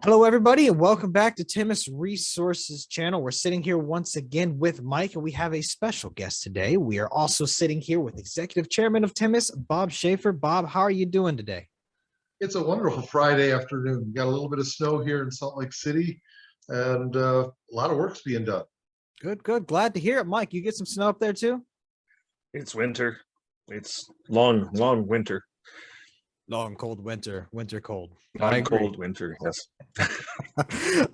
Hello, everybody, and welcome back to Temas Resources channel. We're sitting here once again with Mike, and we have a special guest today. We are also sitting here with Executive Chairman of Temas, Bob Schafer. Bob, how are you doing today? It's a wonderful Friday afternoon. We got a little bit of snow here in Salt Lake City, and a lot of work's being done. Good, good. Glad to hear it. Mike, you get some snow up there too? It's winter. It's long winter. Long, cold winter, winter cold. Long, cold winter, yes.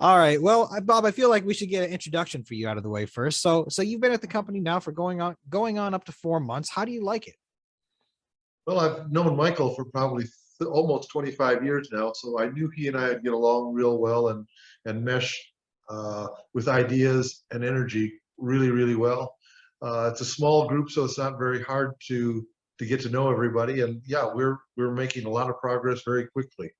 All right. Well, Bob, I feel like we should get an introduction for you out of the way first. So you've been at the company now for going on up to 4 months. How do you like it? Well, I've known Michael for probably almost 25 years now, so I knew he and I would get along real well and mesh with ideas and energy really well. It's a small group, so it's not very hard to get to know everybody. And yeah, we're making a lot of progress very quickly.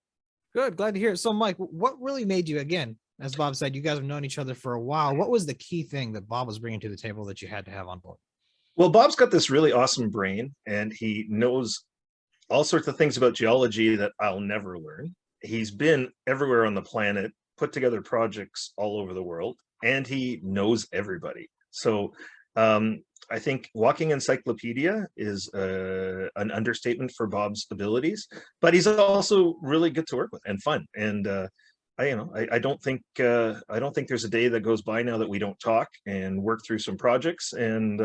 Good. Glad to hear it. So, Mike, what really made you, again, as Bob said, you guys have known each other for a while. What was the key thing that Bob was bringing to the table that you had to have on board? Well, Bob's got this really awesome brain, and he knows all sorts of things about geology that I'll never learn. He's been everywhere on the planet, put together projects all over the world, and he knows everybody. So I think walking encyclopedia is an understatement for Bob's abilities, but he's also really good to work with and fun. And I don't think there's a day that goes by now that we don't talk and work through some projects and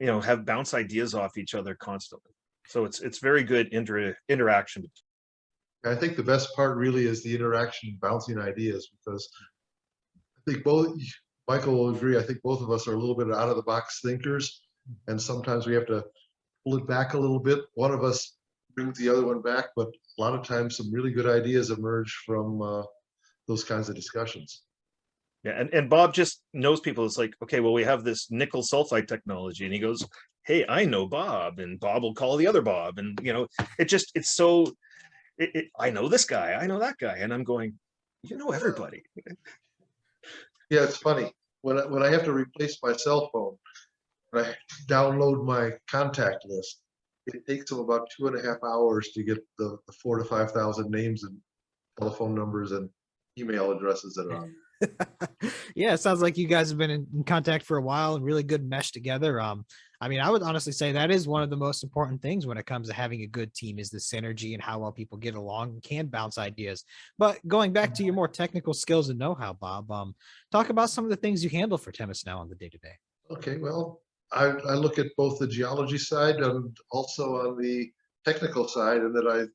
have bounce ideas off each other constantly. So it's very good interaction. I think the best part really is the interaction, bouncing ideas, because I think both Michael will agree. I think both of us are a little bit out of the box thinkers, and sometimes we have to pull it back a little bit. One of us brings the other one back, but a lot of times some really good ideas emerge from those kinds of discussions. Yeah, and Bob just knows people. It's like, okay, well, we have this nickel sulfide technology, and he goes, hey, I know Bob, and Bob will call the other Bob, and I know this guy, I know that guy, and I'm going, you know everybody. Yeah, it's funny when I have to replace my cell phone, when I download my contact list, it takes them about 2.5 hours to get the 4,000 to 5,000 names and telephone numbers and email addresses that are on. Yeah, it sounds like you guys have been in contact for a while and really good mesh together. I mean, I would honestly say that is one of the most important things when it comes to having a good team is the synergy and how well people get along and can bounce ideas. But going back to your more technical skills and know-how, Bob, talk about some of the things you handle for Temas now on the day-to-day. Okay, well, I look at both the geology side and also on the technical side, and that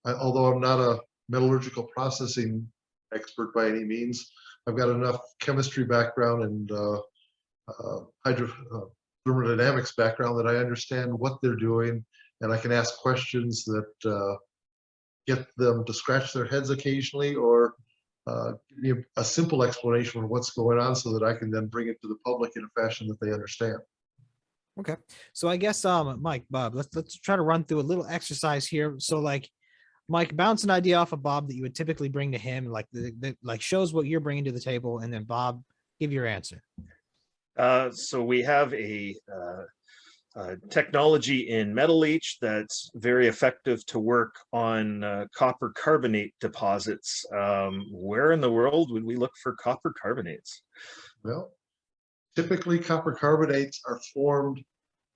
although I'm not a metallurgical processing expert by any means, I've got enough chemistry background and thermodynamics background that I understand what they're doing, and I can ask questions that get them to scratch their heads occasionally, or give me a simple explanation of what's going on so that I can then bring it to the public in a fashion that they understand. Okay, so I guess Mike, Bob, let's try to run through a little exercise here. So like, Mike, bounce an idea off of Bob that you would typically bring to him, like like shows what you're bringing to the table, and then Bob, give your answer. So we have a technology in metal leach that's very effective to work on copper carbonate deposits. Where in the world would we look for copper carbonates? Well, typically copper carbonates are formed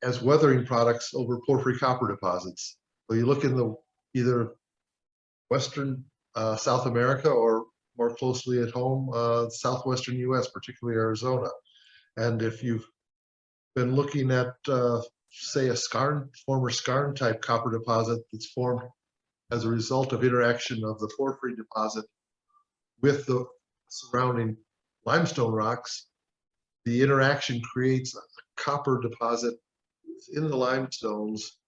as weathering products over porphyry copper deposits. So you look in either Western South America, or more closely at home, Southwestern US, particularly Arizona. And if you've been looking at, say, a former skarn type copper deposit that's formed as a result of interaction of the porphyry deposit with the surrounding limestone rocks, the interaction creates a copper deposit in the limestones,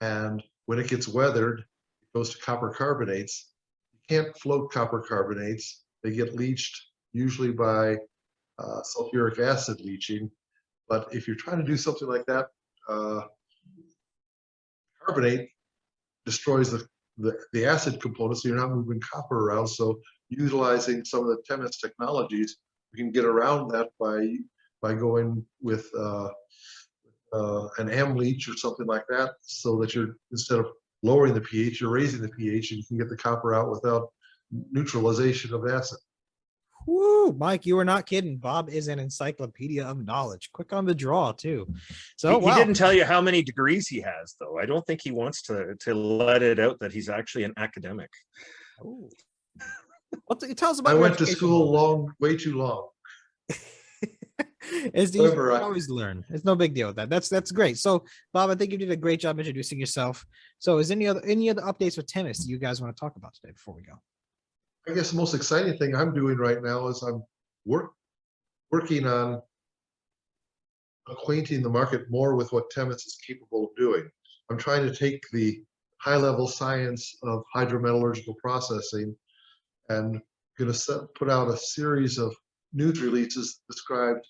and when it gets weathered, it goes to copper carbonates. You can't float copper carbonates. They get leached usually by sulfuric acid leaching. But if you're trying to do something like that, carbonate destroys the acid component, so you're not moving copper around. So utilizing some of the Temas technologies, we can get around that by going with an M leach or something like that, so that you're, instead of lowering the pH, you're raising the pH, and you can get the copper out without neutralization of acid. Woo, Mike, you were not kidding. Bob is an encyclopedia of knowledge. Quick on the draw, too. So, He wow. didn't tell you how many degrees he has, though. I don't think he wants to let it out that he's actually an academic. Ooh. Tell us about I your went to education school way too long. You However, can always learn. It's no big deal with that. That's great. So, Bob, I think you did a great job introducing yourself. So, is any other updates with Temas that you guys want to talk about today before we go? I guess the most exciting thing I'm doing right now is I'm working on acquainting the market more with what Temas is capable of doing. I'm trying to take the high-level science of hydrometallurgical processing and going to put out a series of news releases described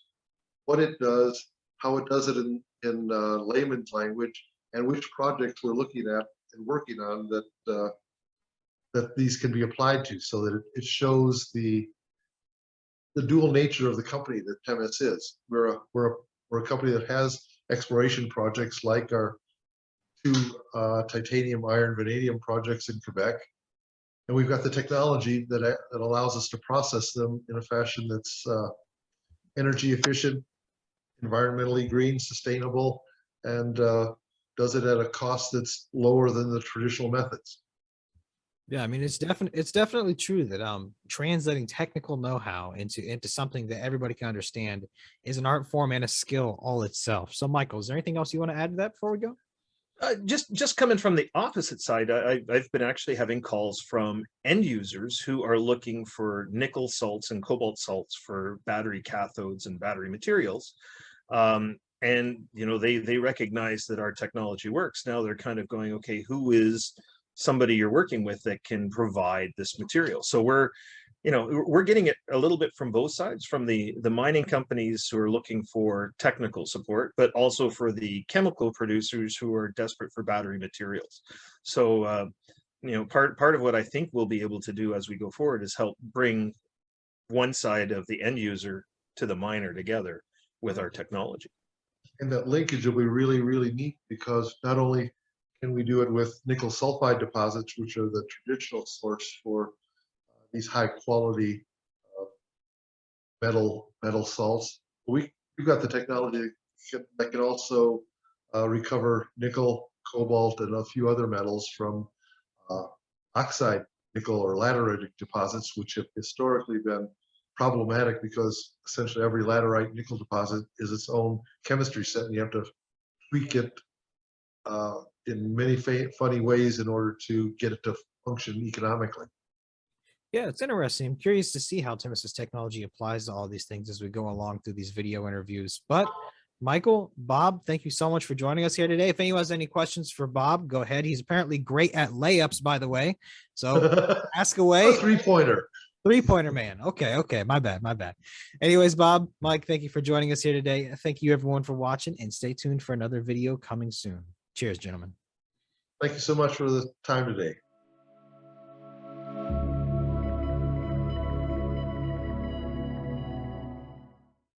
what it does, how it does it in layman's language, and which projects we're looking at and working on that these can be applied to, so that it shows the dual nature of the company that Temas is. We're a company that has exploration projects like our two titanium, iron, vanadium projects in Quebec, and we've got the technology that allows us to process them in a fashion that's energy efficient, environmentally green, sustainable, and does it at a cost that's lower than the traditional methods. Yeah, I mean, it's definitely true that translating technical know-how into something that everybody can understand is an art form and a skill all itself. So, Michael, is there anything else you want to add to that before we go? Just coming from the opposite side, I've been actually having calls from end users who are looking for nickel salts and cobalt salts for battery cathodes and battery materials. And they recognize that our technology works. Now they're kind of going, okay, who is somebody you're working with that can provide this material? So we're getting it a little bit from both sides, from the mining companies who are looking for technical support, but also for the chemical producers who are desperate for battery materials. So part of what I think we'll be able to do as we go forward is help bring one side of the end user to the miner together with our technology. And that linkage will be really, really neat, because not only can we do it with nickel sulfide deposits, which are the traditional source for these high quality metal salts, we've got the technology that can also recover nickel, cobalt, and a few other metals from oxide nickel or lateritic deposits, which have historically been problematic, because essentially every laterite nickel deposit is its own chemistry set, and you have to tweak it in many funny ways in order to get it to function economically. Yeah, it's interesting. I'm curious to see how Temas's technology applies to all these things as we go along through these video interviews. But Michael, Bob, thank you so much for joining us here today. If anyone has any questions for Bob, go ahead. He's apparently great at layups, by the way. So ask away. Three-pointer. Three-pointer man. Okay. My bad. Anyways, Bob, Mike, thank you for joining us here today. Thank you everyone for watching, and stay tuned for another video coming soon. Cheers, gentlemen. Thank you so much for the time today.